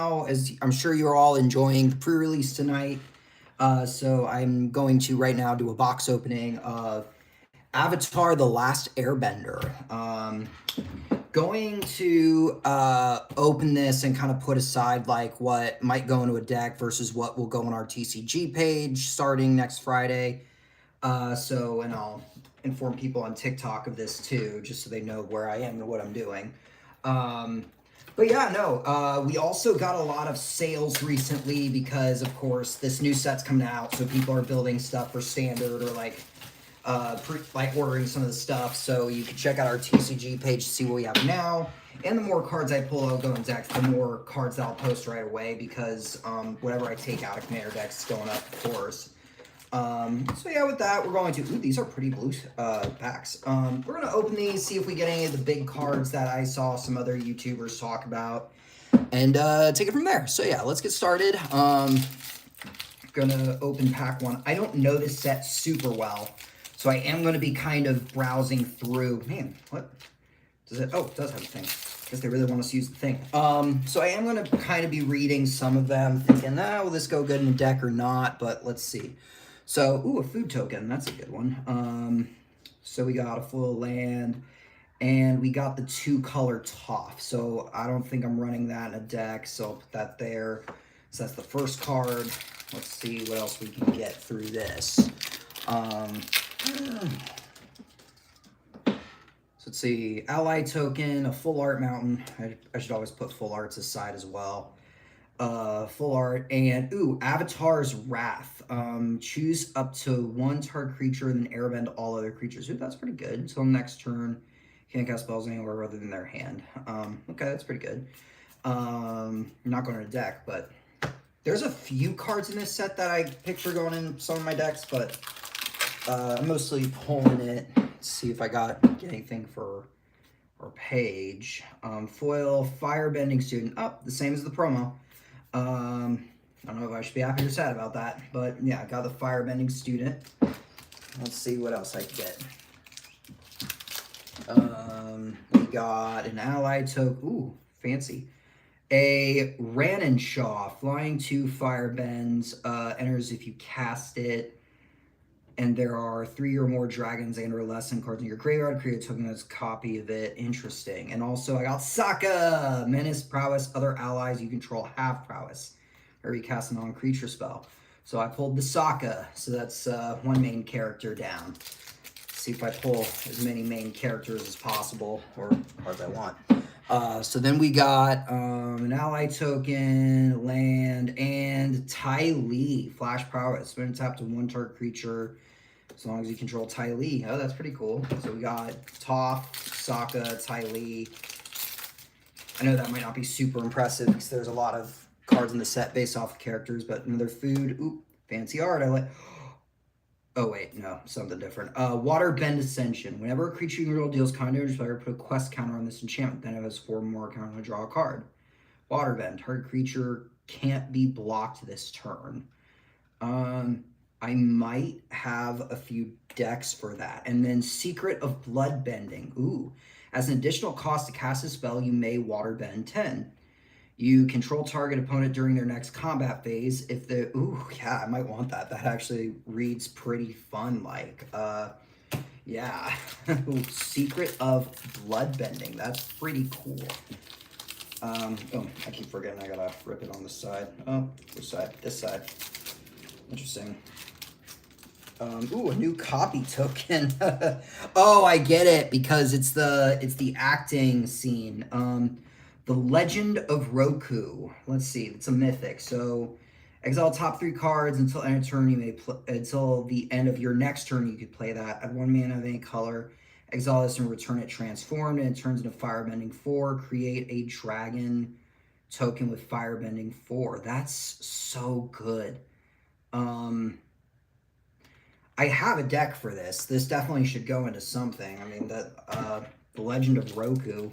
now, as I'm sure you're all enjoying the pre-release tonight, so I'm going to right now do a box opening of Avatar: The Last Airbender. Going to open this and kind of put aside like what might go into a deck versus what will go on our TCG page starting next Friday. And I'll inform people on TikTok of this too, just so they know where I am and what I'm doing. But yeah, no, we also got a lot of sales recently because, of course, this new set's coming out, so people are building stuff for standard or like ordering some of the stuff. So you can check out our TCG page to see what we have now. And the more cards I pull out going decks, the more cards that I'll post right away because whatever I take out of Commander decks is going up, of course. So yeah, with that, we're going to, ooh, these are pretty blue packs. We're going to open these, see if we get any of the big cards that I saw some other YouTubers talk about, and take it from there. So yeah, let's get started. Going to open pack one. I don't know this set super well, so I am going to be kind of browsing through. Man, what? Does it? Oh, it does have a thing. I guess they really want us to use the thing. So I am going to kind of be reading some of them, thinking, will this go good in a deck or not? But let's see. So, ooh, a food token. That's a good one. So we got a full land, and we got the 2-color Toph. So I don't think I'm running that in a deck, so I'll put that there. So that's the first card. Let's see what else we can get through this. So let's see, ally token, a full art mountain. I should always put full arts aside as well. Full art, and ooh, Avatar's Wrath. Choose up to 1 target creature, then airbend all other creatures. Ooh, that's pretty good. Until next turn, can't cast spells anywhere other than their hand. Okay, that's pretty good. Not going to a deck, but there's a few cards in this set that I picture going in some of my decks, but I'm mostly pulling it to see if I get anything for our page. Foil, Firebending Student. Oh, the same as the promo. I don't know if I should be happy or sad about that, but yeah, I got the Firebending Student. Let's see what else I can get. We got an ally token. Ooh, fancy. A Ranenshaw, flying 2 firebends, enters if you cast it, and there are 3 or more dragons and or less in cards in your graveyard. Create a token that's a copy of it. Interesting. And also I got Sokka, menace, prowess, other allies you control have prowess. Or you cast a non-creature spell. So I pulled the Sokka, so that's 1 main character down. Let's see if I pull as many main characters as possible, or cards I want. So then we got an ally token, land, and Ty Lee, flash prowess. When tapped to 1 target creature, as long as you control Ty Lee. Oh, that's pretty cool. So we got Toph, Sokka, Ty Lee. I know that might not be super impressive because there's a lot of cards in the set based off of characters, but another food. Ooh, fancy art. I like. Oh wait, no, something different. Waterbend Ascension. Whenever a creature you control deals counter damage, player put a quest counter on this enchantment. Then it has 4 more counter to draw a card. Waterbend. Target creature can't be blocked this turn. I might have a few decks for that. And then Secret of Bloodbending. Ooh. As an additional cost to cast a spell, you may waterbend 10. You control target opponent during their next combat phase. If the, ooh, yeah, I might want that. That actually reads pretty fun, like, yeah. Secret of Bloodbending. That's pretty cool. Oh, I keep forgetting I gotta rip it on the side. Oh, which side? This side. Interesting. Ooh, a new copy token. Oh, I get it, because it's the acting scene. The Legend of Roku. Let's see, it's a mythic. So exile top 3 cards until end of turn. You may until the end of your next turn. You could play that. Add 1 mana of any color. Exile this and return it transformed, and it turns into Firebending 4. Create a dragon token with Firebending 4. That's so good. I have a deck for this. This definitely should go into something. I mean, the Legend of Roku.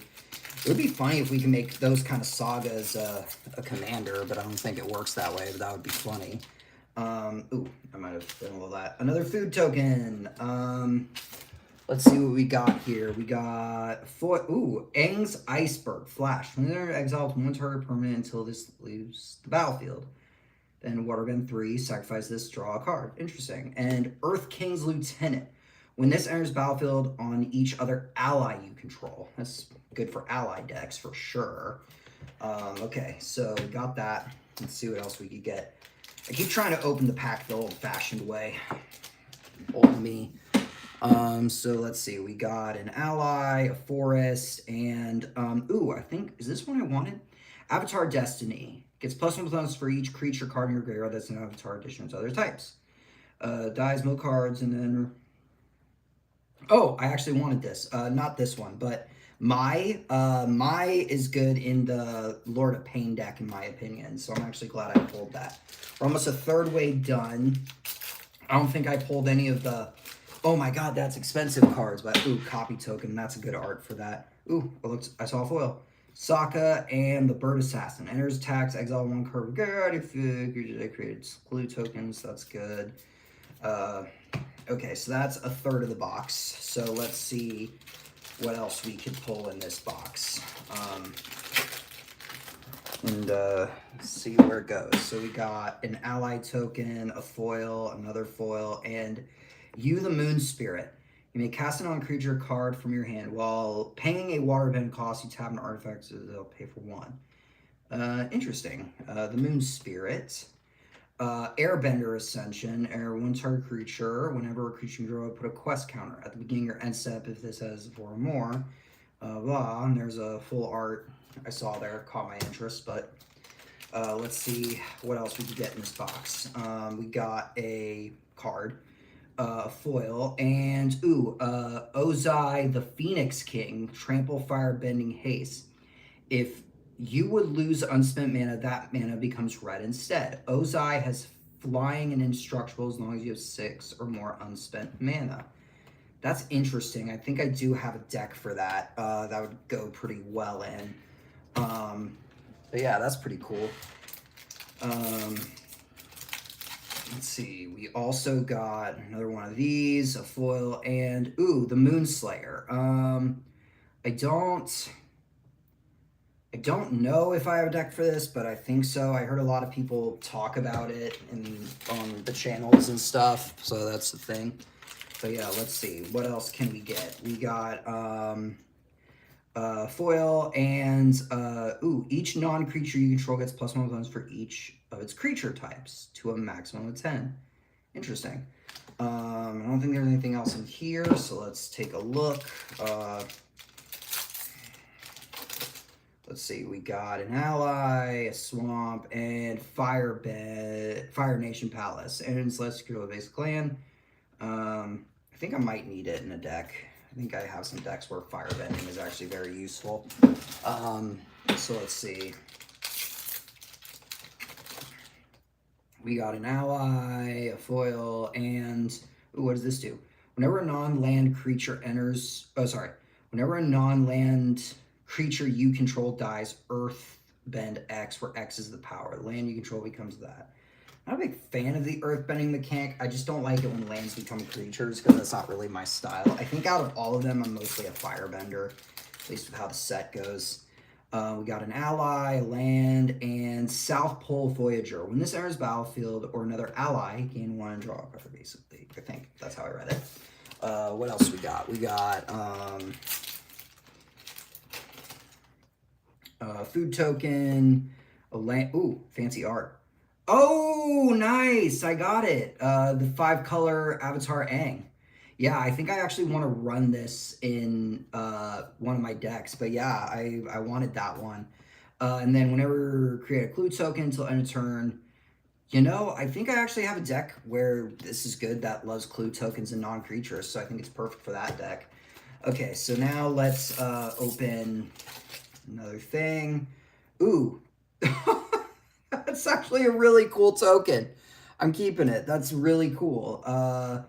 It would be funny if we can make those kind of sagas a commander, but I don't think it works that way, but that would be funny. Ooh, I might have done a little of that. Another food token. Let's see what we got here. We got Aang's Iceberg Flash. When they're exiled, one target permanent until this leaves the battlefield. Then Watergun 3, sacrifice this, draw a card. Interesting. And Earth King's Lieutenant. When this enters battlefield on each other ally you control. That's good for ally decks for sure. Okay, so we got that. Let's see what else we could get. I keep trying to open the pack the old-fashioned way. Old me. So let's see. We got an ally, a forest, and I think, is this one I wanted? Avatar Destiny. Gets +1/+1 for each creature card in your graveyard that's an Avatar edition to other types. Dies mill cards, and then... Oh, I actually wanted this. Not this one, but Mai is good in the Lord of Pain deck, in my opinion. So I'm actually glad I pulled that. We're almost a third way done. I don't think I pulled any of the... Oh my god, that's expensive cards. But, copy token. That's a good art for that. I saw a foil. Sokka and the Bird Assassin. Enters, attacks, exile one card. Good. If they created clue tokens, that's good. Okay, so that's a third of the box. So let's see what else we could pull in this box. See where it goes. So we got an ally token, a foil, another foil, and you, the Moon Spirit. You may cast an on-creature card from your hand. While paying a waterbend cost, you tap an artifact, so they'll pay for 1. Interesting. The Moon Spirit. Airbender Ascension, one target creature. Whenever a creature you draw, put a quest counter at the beginning or end step if this has 4 or more. And there's a full art I saw there, caught my interest, but let's see what else we can get in this box. We got a card, foil, and Ozai the Phoenix King, trample, fire, bending, haste. If you would lose unspent mana, that mana becomes red instead. Ozai has flying and indestructible as long as you have 6 or more unspent mana. That's interesting. I think I do have a deck for that. That would go pretty well in. But yeah, that's pretty cool. Let's see. We also got another one of these, a foil, and the Moonslayer. I don't know if I have a deck for this, but I think so. I heard a lot of people talk about it on the channels and stuff, so that's the thing. But yeah, let's see. What else can we get? We got foil and each non-creature you control gets +1/+1 for each of its creature types to a maximum of 10. Interesting. I don't think there's anything else in here, so let's take a look. Let's see, we got an ally, a swamp, and Fire Nation Palace. And let's secure the base clan. I think I might need it in a deck. I think I have some decks where fire bending is actually very useful. So let's see. We got an ally, a foil, and what does this do? Whenever a non-land creature enters, whenever a non-land creature you control dies, Earth bend X, where X is the power. The land you control becomes that. I'm not a big fan of the earth bending mechanic. I just don't like it when lands become creatures because that's not really my style. I think out of all of them, I'm mostly a firebender, at least with how the set goes. We got an ally, land, and South Pole Voyager. When this enters battlefield or another ally, gain 1 and draw a card, basically. I think that's how I read it. What else we got? We got food token, a land. Fancy art. Oh, nice. I got it. The 5-color Avatar Aang. Yeah, I think I actually want to run this in one of my decks. But yeah, I wanted that one. And then whenever create a clue token until end of turn, I think I actually have a deck where this is good that loves clue tokens and non-creatures. So I think it's perfect for that deck. Okay, so now let's open another thing. That's actually a really cool token. I'm keeping it. That's really cool. I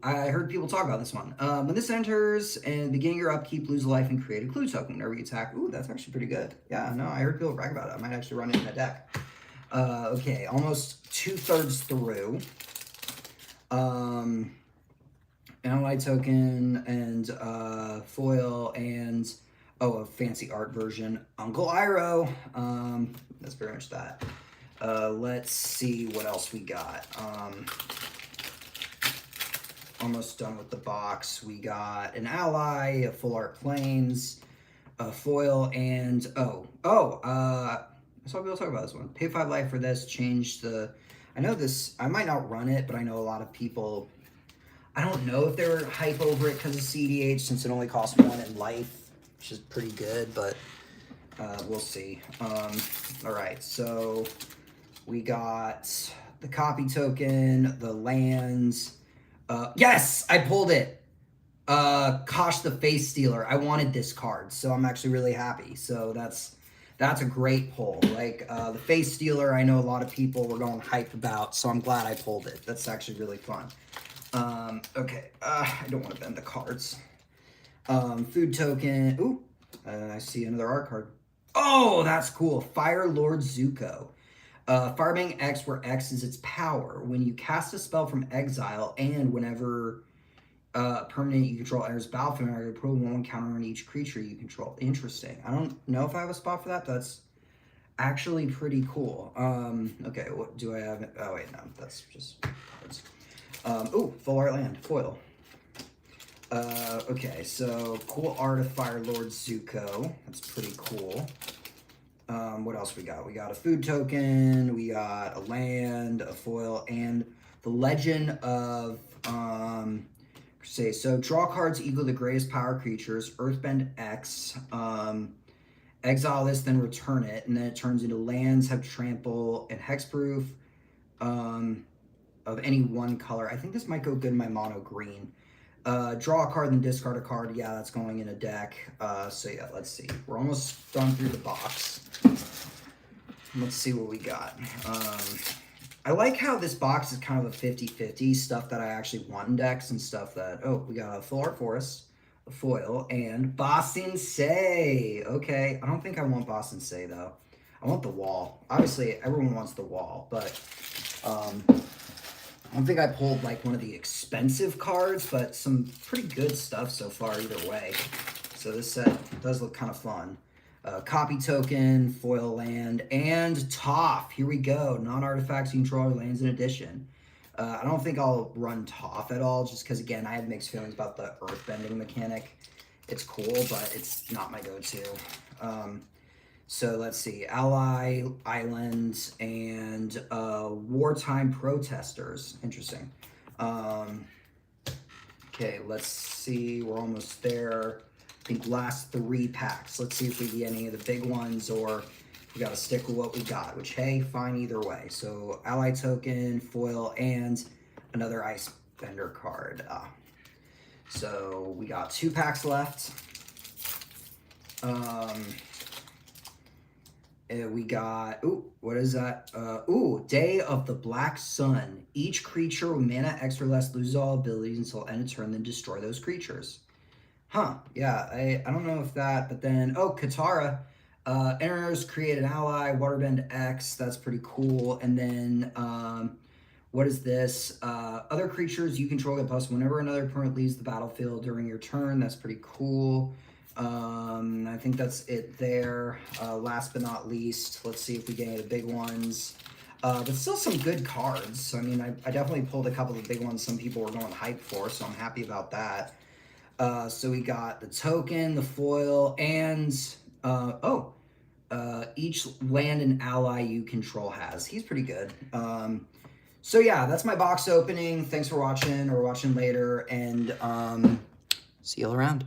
heard people talk about this one. When this enters and beginning your upkeep, lose a life and create a clue token whenever you attack. That's actually pretty good. Yeah, no, I heard people brag about it. I might actually run it in a deck. Okay, almost 2/3 through. ally token, and foil, and oh, a fancy art version, Uncle Iroh. That's pretty much that. Let's see what else we got. Almost done with the box. We got an ally, a full art planes, a foil, and I saw people talk about this one. Pay 5 life for this. Change the. I know this. I might not run it, but I know a lot of people. I don't know if they're hype over it because of CDH, since it only costs 1 in life, which is pretty good, but we'll see. All right, so we got the copy token, the lands. Yes, I pulled it. Kosh the Face Stealer. I wanted this card, so I'm actually really happy. So that's a great pull. Like the Face Stealer, I know a lot of people were going hype about, so I'm glad I pulled it. That's actually really fun. Okay, I don't want to bend the cards. Food token. Ooh, I see another art card. Oh, that's cool. Fire Lord Zuko. Firebang X, where X is its power. When you cast a spell from exile, and whenever permanent you control enters battlefield area, put a 1/1 counter on each creature you control. Interesting. I don't know if I have a spot for that. That's actually pretty cool. Okay, what do I have? Oh wait, no, that's just cards. Oh, full art land, foil. Okay, so cool art of Fire Lord Zuko. That's pretty cool. What else we got? We got a food token, we got a land, a foil, and the Legend of so draw cards equal the greatest power creatures, Earthbend X, exile this, then return it, and then it turns into lands, have trample, and hexproof of any one color. I think this might go good in my mono green. Draw a card, then discard a card. Yeah, that's going in a deck. So yeah, let's see. We're almost done through the box. Let's see what we got. I like how this box is kind of a 50-50, stuff that I actually want in decks and stuff that, oh, we got a full art forest, a foil, and Ba Sing Se. Okay, I don't think I want Ba Sing Se though. I want the wall. Obviously, everyone wants the wall, but I don't think I pulled like one of the expensive cards, but some pretty good stuff so far either way. So this set does look kind of fun. Copy token, foil land, and Toph. Here we go. Non-artifacts you control lands in addition. I don't think I'll run Toph at all, just because, again, I have mixed feelings about the earthbending mechanic. It's cool, but it's not my go-to. So let's see. Ally, Islands, and Wartime Protesters. Interesting. Okay, let's see. We're almost there. I think last 3 packs. Let's see if we get any of the big ones, or we got to stick with what we got, which, hey, fine either way. So ally token, foil, and another Ice Bender card. So we got 2 packs left. We got, ooh, what is that? Ooh, Day of the Black Sun. Each creature with mana X or less loses all abilities until end of turn, then destroy those creatures. Huh, yeah, I don't know if that, but then, oh, Katara. Enters, create an ally, Waterbend X, that's pretty cool. And then, what is this? Other creatures you control get plus whenever another permanent leaves the battlefield during your turn. That's pretty cool. I think that's it there. Last but not least, let's see if we get any of the big ones. But still some good cards. I mean, I definitely pulled a couple of the big ones some people were going hype for, so I'm happy about that. So we got the token, the foil, and each land and ally you control has. He's pretty good. So yeah, that's my box opening. Thanks for watching, or watching later, and see you all around.